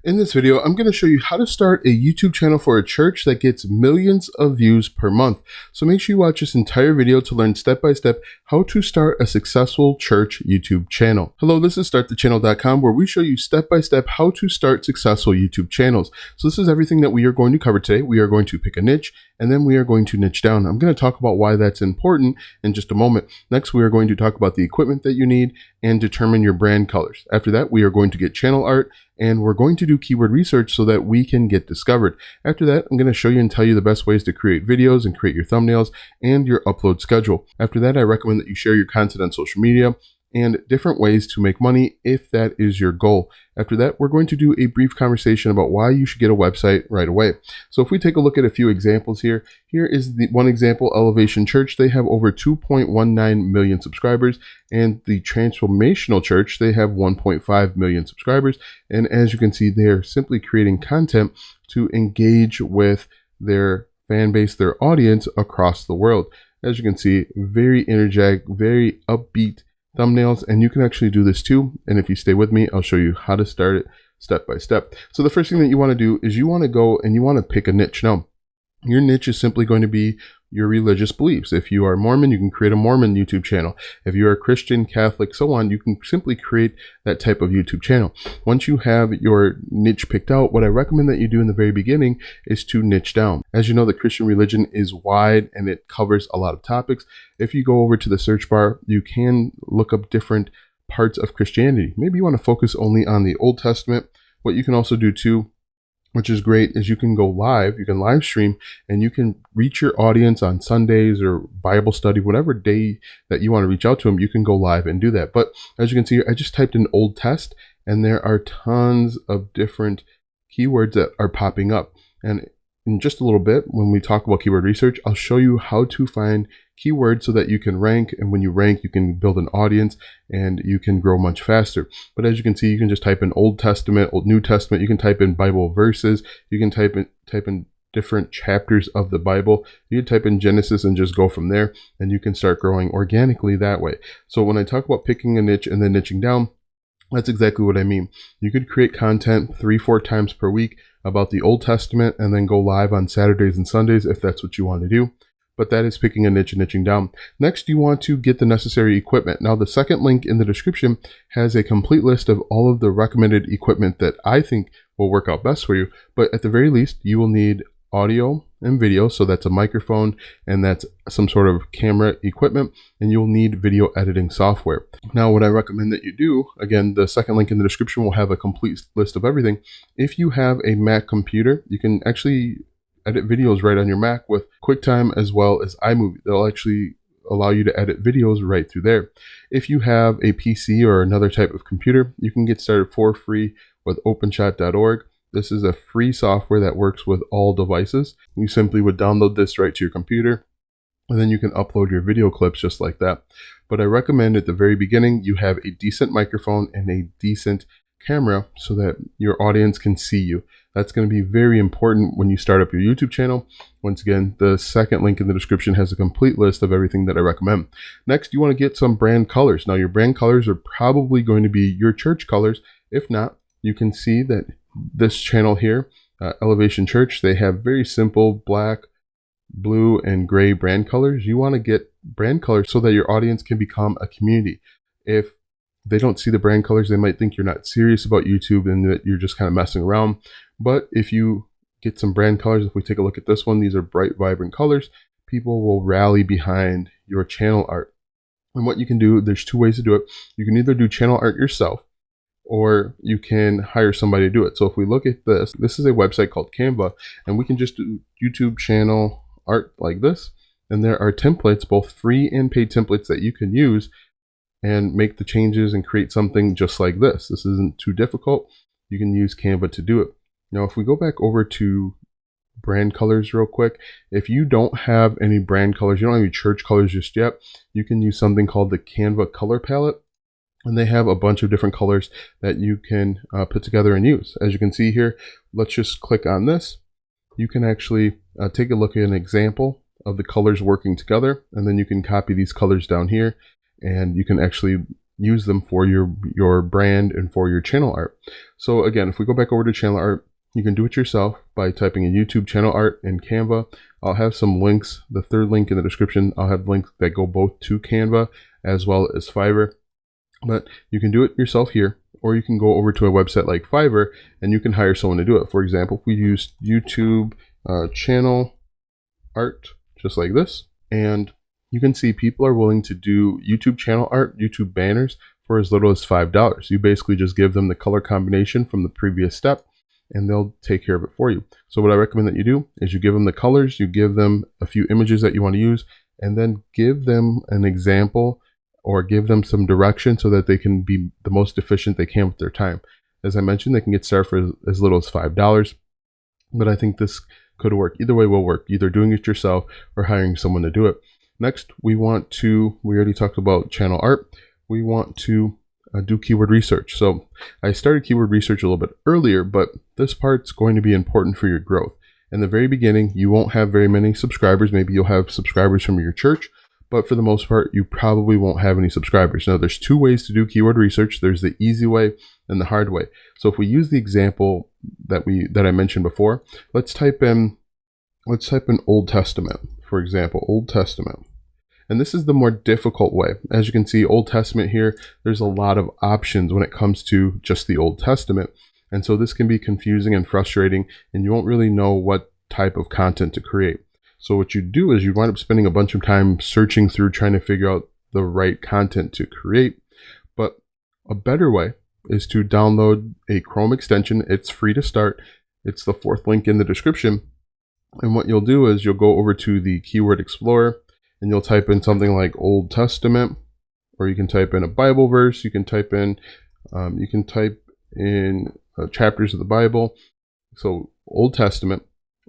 In this video, I'm going to show you how to start a YouTube channel for a church that gets millions of views per month. So make sure you watch this entire video to learn step by step how to start a successful church YouTube channel. Hello, this is startthechannel.com, where we show you step by step how to start successful YouTube channels. So this is everything that we are going to cover today. We are going to pick a niche, and then we are going to niche down. I'm going to talk about why that's important in just a moment. Next, we are going to talk about the equipment that you need and determine your brand colors. After that, we are going to get channel art, and we're going to do keyword research so that we can get discovered. After that, I'm going to show you and tell you the best ways to create videos and create your thumbnails and your upload schedule. After that, I recommend that you share your content on social media and different ways to make money if that is your goal. After that, we're going to do a brief conversation about why you should get a website right away. So if we take a look at a few examples here, here is the one example, Elevation Church. They have over 2.19 million subscribers, and the Transformational Church, they have 1.5 million subscribers. And as you can see, they're simply creating content to engage with their fan base, their audience across the world. As you can see, very energetic, very upbeat thumbnails, and you can actually do this too. And if you stay with me, I'll show you how to start it step by step. So the first thing that you want to do is you want to go and you want to pick a niche. Now, your niche is simply going to be your religious beliefs. If you are Mormon, you can create a Mormon YouTube channel. If you are Christian, Catholic, so on, you can simply create that type of YouTube channel. Once you have your niche picked out, what I recommend that you do in the very beginning is to niche down. As you know, the Christian religion is wide and it covers a lot of topics. If you go over to the search bar, you can look up different parts of Christianity. Maybe you want to focus only on the Old Testament. What you can also do too, which is great, is you can go live, you can live stream, and you can reach your audience on Sundays or Bible study, whatever day that you want to reach out to them, you can go live and do that. But as you can see here, I just typed in Old Test, and there are tons of different keywords that are popping up. And in just a little bit, when we talk about keyword research, I'll show you how to find keywords so that you can rank. And when you rank, you can build an audience and you can grow much faster. But as you can see, you can just type in Old Testament, Old New Testament. You can type in Bible verses. You can type in different chapters of the Bible. You can type in Genesis and just go from there. And you can start growing organically that way. So when I talk about picking a niche and then niching down, that's exactly what I mean. You could create content 3-4 times per week about the Old Testament and then go live on Saturdays and Sundays if that's what you want to do. But that is picking a niche and niching down. Next, you want to get the necessary equipment. Now, the second link in the description has a complete list of all of the recommended equipment that I think will work out best for you. But at the very least, you will need audio and video. So that's a microphone and that's some sort of camera equipment, and you'll need video editing software. Now, what I recommend that you do, again, the second link in the description will have a complete list of everything. If you have a Mac computer, you can actually edit videos right on your Mac with QuickTime as well as iMovie. They'll actually allow you to edit videos right through there. If you have a PC or another type of computer, you can get started for free with openshot.org. This is a free software that works with all devices. You simply would download this right to your computer, and then you can upload your video clips just like that. But I recommend at the very beginning, you have a decent microphone and a decent camera so that your audience can see you. That's going to be very important when you start up your YouTube channel. Once again, the second link in the description has a complete list of everything that I recommend. Next, you want to get some brand colors. Now, your brand colors are probably going to be your church colors. If not, you can see that this channel here, Elevation Church, they have very simple black, blue, and gray brand colors. You want to get brand colors so that your audience can become a community. If they don't see the brand colors, they might think you're not serious about YouTube and that you're just kind of messing around. But if you get some brand colors, if we take a look at this one, these are bright, vibrant colors, people will rally behind your channel art. And what you can do, there's two ways to do it. You can either do channel art yourself, or you can hire somebody to do it. So if we look at this is a website called Canva, and we can just do YouTube channel art like this. And there are templates, both free and paid templates that you can use and make the changes and create something just like this. This isn't too difficult. You can use Canva to do it. Now, if we go back over to brand colors real quick, if you don't have any brand colors, you don't have any church colors just yet, you can use something called the Canva color palette. And they have a bunch of different colors that you can put together and use. As you can see here, let's just click on this. You can actually take a look at an example of the colors working together, and then you can copy these colors down here, and you can actually use them for your brand and for your channel art. So again, if we go back over to channel art, you can do it yourself by typing in YouTube channel art in Canva. I'll have some links, the third link in the description. I'll have links that go both to Canva as well as Fiverr. But you can do it yourself here, or you can go over to a website like Fiverr and you can hire someone to do it. For example, if we use YouTube channel art, just like this, and you can see people are willing to do YouTube channel art, YouTube banners for as little as $5. You basically just give them the color combination from the previous step and they'll take care of it for you. So what I recommend that you do is you give them the colors, you give them a few images that you want to use, and then give them an example or give them some direction so that they can be the most efficient they can with their time. As I mentioned, they can get started for as little as $5, but I think this could work. Either way will work, either doing it yourself or hiring someone to do it. Next, we already talked about channel art. We want to do keyword research. So I started keyword research a little bit earlier, but this part's going to be important for your growth. In the very beginning, you won't have very many subscribers. Maybe you'll have subscribers from your church, but for the most part, you probably won't have any subscribers. Now, there's two ways to do keyword research. There's the easy way and the hard way. So if we use the example that I mentioned before, let's type in Old Testament, for example, Old Testament. And this is the more difficult way. As you can see, Old Testament here, there's a lot of options when it comes to just the Old Testament. And so this can be confusing and frustrating, and you won't really know what type of content to create. So what you do is you wind up spending a bunch of time searching through trying to figure out the right content to create. But a better way is to download a Chrome extension. It's free to start. It's the fourth link in the description. And what you'll do is you'll go over to the Keyword Explorer and you'll type in something like Old Testament, or you can type in a Bible verse. You can type in chapters of the Bible. So Old Testament.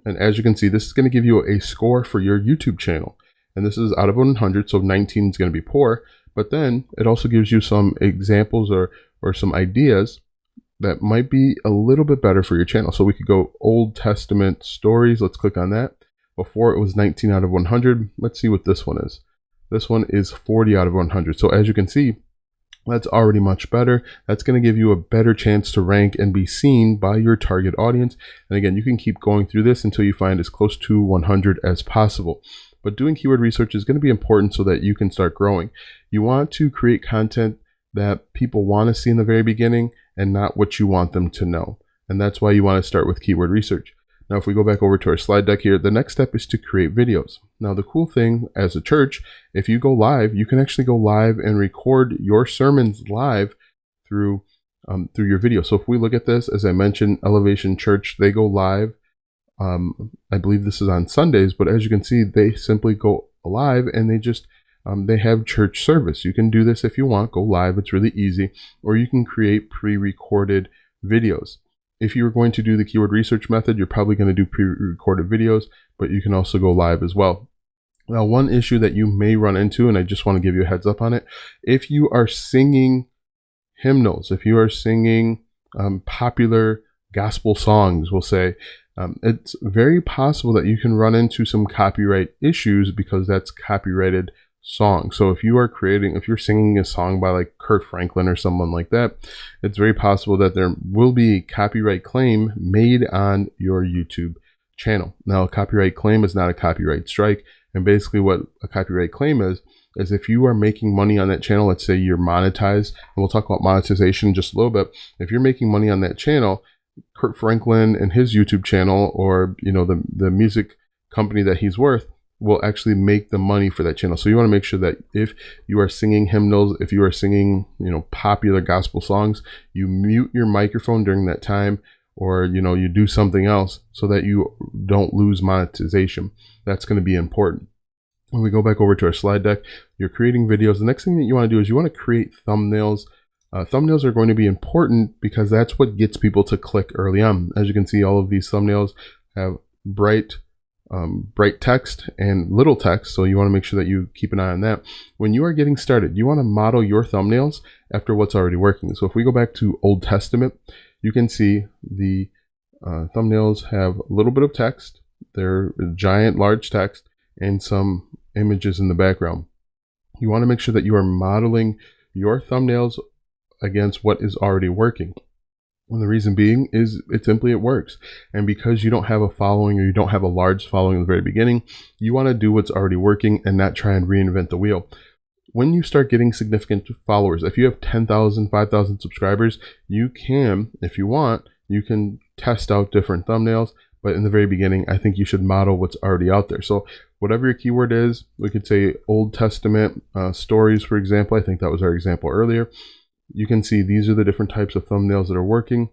And as you can see, this is going to give you a score for your YouTube channel. And this is out of 100, so 19 is going to be poor. But then it also gives you some examples or some ideas that might be a little bit better for your channel. So we could go Old Testament stories. Let's click on that. Before it was 19 out of 100. Let's see what this one is. This one is 40 out of 100. So as you can see, that's already much better. That's going to give you a better chance to rank and be seen by your target audience. And again, you can keep going through this until you find as close to 100 as possible. But doing keyword research is going to be important so that you can start growing. You want to create content that people want to see in the very beginning and not what you want them to know. And that's why you want to start with keyword research. Now, if we go back over to our slide deck here, the next step is to create videos. Now, the cool thing as a church, if you go live, you can actually go live and record your sermons live through your video. So if we look at this, as I mentioned, Elevation Church, they go live. I believe this is on Sundays, but as you can see, they simply go live and they have church service. You can do this if you want, go live. It's really easy. Or you can create pre-recorded videos. If you're going to do the keyword research method, you're probably going to do pre-recorded videos, but you can also go live as well. Now, one issue that you may run into, and I just want to give you a heads up on it, if you are singing hymnals, if you are singing popular gospel songs, we'll say, it's very possible that you can run into some copyright issues because that's copyrighted song. So if you're singing a song by like Kurt Franklin or someone like that, it's very possible that there will be a copyright claim made on your YouTube channel. Now, a copyright claim is not a copyright strike. And basically what a copyright claim is if you are making money on that channel, let's say you're monetized, and we'll talk about monetization in just a little bit. If you're making money on that channel, Kurt Franklin and his YouTube channel, or the music company that he's worth, will actually make the money for that channel. So you want to make sure that if you are singing hymnals, if you are singing, popular gospel songs, you mute your microphone during that time, or, you do something else so that you don't lose monetization. That's going to be important. When we go back over to our slide deck, you're creating videos. The next thing that you want to do is you want to create thumbnails. Thumbnails are going to be important because that's what gets people to click early on. As you can see, all of these thumbnails have bright text and little text, so you want to make sure that you keep an eye on that. When you are getting started, you want to model your thumbnails after what's already working. So if we go back to Old Testament, you can see the thumbnails have a little bit of text. They're giant, large text and some images in the background. You want to make sure that you are modeling your thumbnails against what is already working. And the reason being is it works. And because you don't have a following, or you don't have a large following in the very beginning, you want to do what's already working and not try and reinvent the wheel. When you start getting significant followers, if you have 10,000, 5,000 subscribers, you can, if you want, you can test out different thumbnails. But in the very beginning, I think you should model what's already out there. So whatever your keyword is, we could say Old Testament stories, for example. I think that was our example earlier. You can see these are the different types of thumbnails that are working.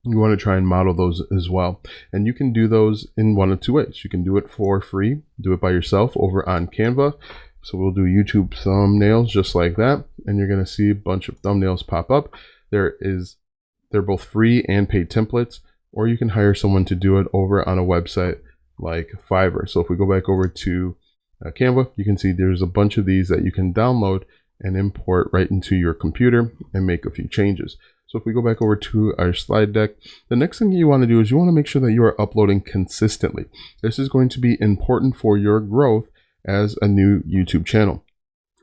You want to try and model those as well. And you can do those in one of two ways. You can do it for free, do it by yourself over on Canva. So we'll do YouTube thumbnails just like that. And you're going to see a bunch of thumbnails pop up. They're both free and paid templates, or you can hire someone to do it over on a website like Fiverr. So if we go back over to Canva, you can see there's a bunch of these that you can download and import right into your computer and make a few changes. So if we go back over to our slide deck, the next thing you want to do is you want to make sure that you are uploading consistently. This is going to be important for your growth as a new YouTube channel.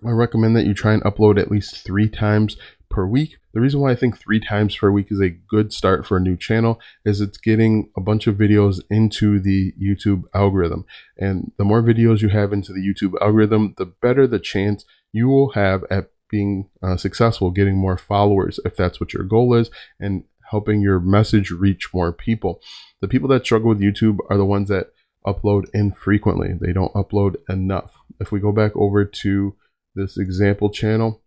I recommend that you try and upload at least 3 times per week. The reason why I think 3 times per week is a good start for a new channel is it's getting a bunch of videos into the YouTube algorithm. And the more videos you have into the YouTube algorithm, the better the chance you will have at being successful, getting more followers, if that's what your goal is, and helping your message reach more people. The people that struggle with YouTube are the ones that upload infrequently. They don't upload enough. If we go back over to this example channel,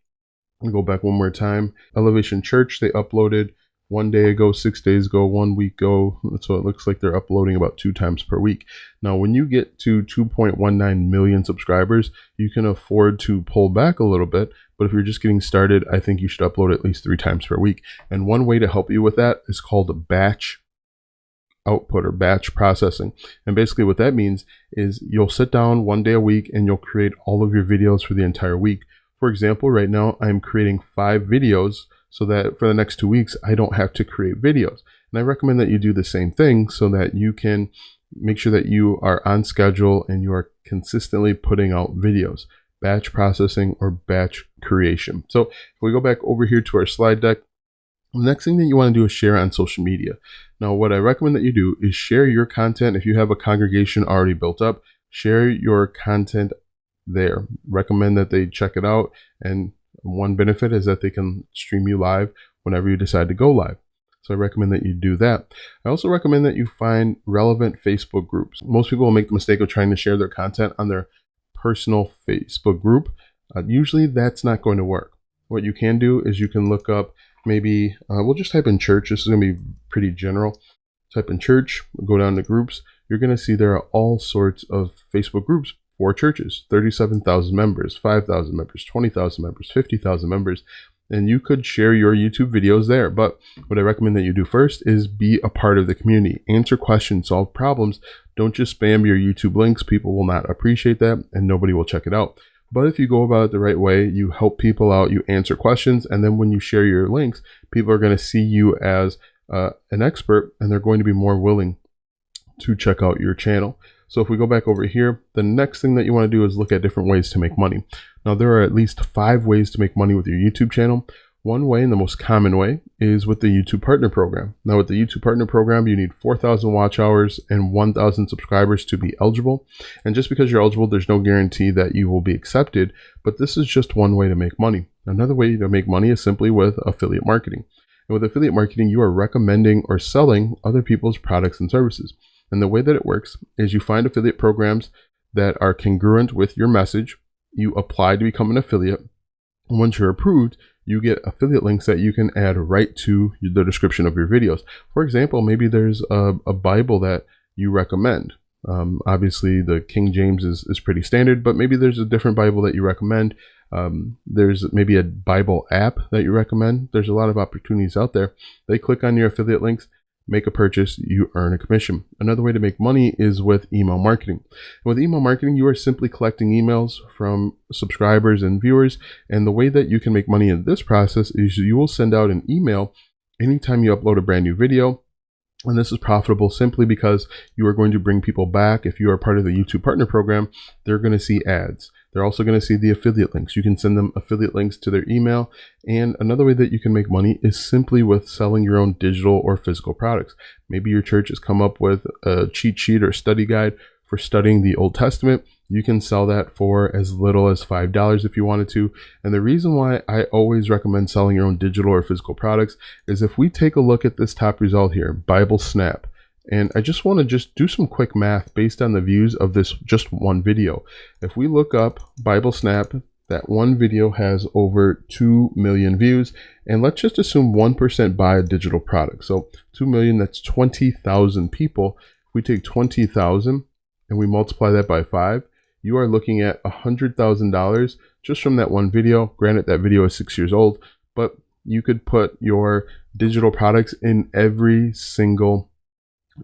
and go back one more time, Elevation Church, they uploaded 1 day ago, 6 days ago, 1 week ago. So it looks like they're uploading about 2 times per week. Now, when you get to 2.19 million subscribers, you can afford to pull back a little bit. But if you're just getting started, I think you should upload at least 3 times per week. And one way to help you with that is called batch output or batch processing. And basically what that means is you'll sit down 1 day a week and you'll create all of your videos for the entire week. For example, right now I'm creating 5 videos so that for the next 2 weeks, I don't have to create videos. And I recommend that you do the same thing so that you can make sure that you are on schedule and you are consistently putting out videos, batch processing or batch creation. So if we go back over here to our slide deck, the next thing that you want to do is share on social media. Now, what I recommend that you do is share your content. If you have a congregation already built up, share your content there. Recommend that they check it out. And one benefit is that they can stream you live whenever you decide to go live. So I recommend that you do that. I also recommend that you find relevant Facebook groups. Most people will make the mistake of trying to share their content on their personal Facebook group. Usually that's not going to work. What you can do is you can look up maybe, we'll just type in church. This is going to be pretty general. Type in church, go down to groups. You're going to see there are all sorts of Facebook groups for churches, 37,000 members, 5,000 members, 20,000 members, 50,000 members, and you could share your YouTube videos there. But what I recommend that you do first is be a part of the community, answer questions, solve problems. Don't just spam your YouTube links. People will not appreciate that and nobody will check it out. But if you go about it the right way, you help people out, you answer questions, and then when you share your links, people are going to see you as an expert and they're going to be more willing to check out your channel. So if we go back over here, the next thing that you want to do is look at different ways to make money. Now, there are at least 5 ways to make money with your YouTube channel. One way, and the most common way, is with the YouTube Partner Program. Now, with the YouTube Partner Program, you need 4,000 watch hours and 1,000 subscribers to be eligible. And just because you're eligible, there's no guarantee that you will be accepted, but this is just one way to make money. Another way to make money is simply with affiliate marketing. And with affiliate marketing, you are recommending or selling other people's products and services. And the way that it works is you find affiliate programs that are congruent with your message. You apply to become an affiliate. And once you're approved, you get affiliate links that you can add right to the description of your videos. For example, maybe there's a Bible that you recommend. Obviously, the King James is pretty standard, but maybe there's a different Bible that you recommend. There's maybe a Bible app that you recommend. There's a lot of opportunities out there. They click on your affiliate links, make a purchase, you earn a commission. Another way to make money is with email marketing. And with email marketing, you are simply collecting emails from subscribers and viewers. And the way that you can make money in this process is you will send out an email anytime you upload a brand new video. And this is profitable simply because you are going to bring people back. If you are part of the YouTube Partner Program, they're going to see ads. They're also going to see the affiliate links. You can send them affiliate links to their email. And another way that you can make money is simply with selling your own digital or physical products. Maybe your church has come up with a cheat sheet or study guide for studying the Old Testament. You can sell that for as little as $5 if you wanted to. And the reason why I always recommend selling your own digital or physical products is if we take a look at this top result here, Bible Snap, and I just want to do some quick math based on the views of this just one video. If we look up Bible Snap, that one video has over 2 million views, and let's just assume 1% buy a digital product. So 2 million, that's 20,000 people. If we take 20,000 and we multiply that by 5, you are looking at $100,000 just from that one video. Granted, that video is 6 years old, but you could put your digital products in every single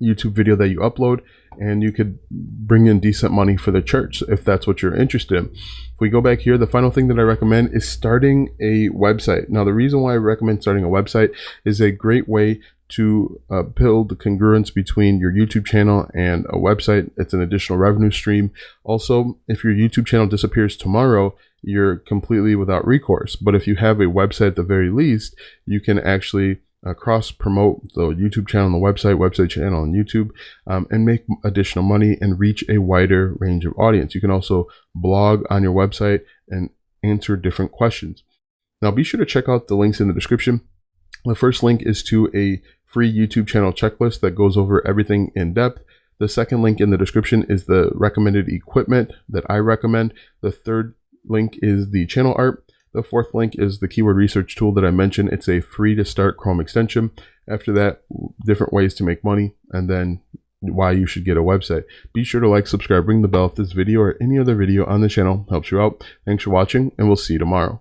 YouTube video that you upload, and you could bring in decent money for the church if that's what you're interested in. If we go back here, the final thing that I recommend is starting a website. Now, the reason why I recommend starting a website is a great way to build the congruence between your YouTube channel and a website. It's an additional revenue stream. Also, if your YouTube channel disappears tomorrow, you're completely without recourse. But if you have a website at the very least, you can actually cross promote the YouTube channel and the website channel on YouTube, and make additional money and reach a wider range of audience. You can also blog on your website and answer different questions. Now, be sure to check out the links in the description. The first link is to a free YouTube channel checklist that goes over everything in depth. The second link in the description is the recommended equipment that I recommend. The third link is the channel art. The fourth link is the keyword research tool that I mentioned. It's a free to start Chrome extension. After that, different ways to make money, and then why you should get a website. Be sure to like, subscribe, ring the bell if this video or any other video on the channel helps you out. Thanks for watching, and we'll see you tomorrow.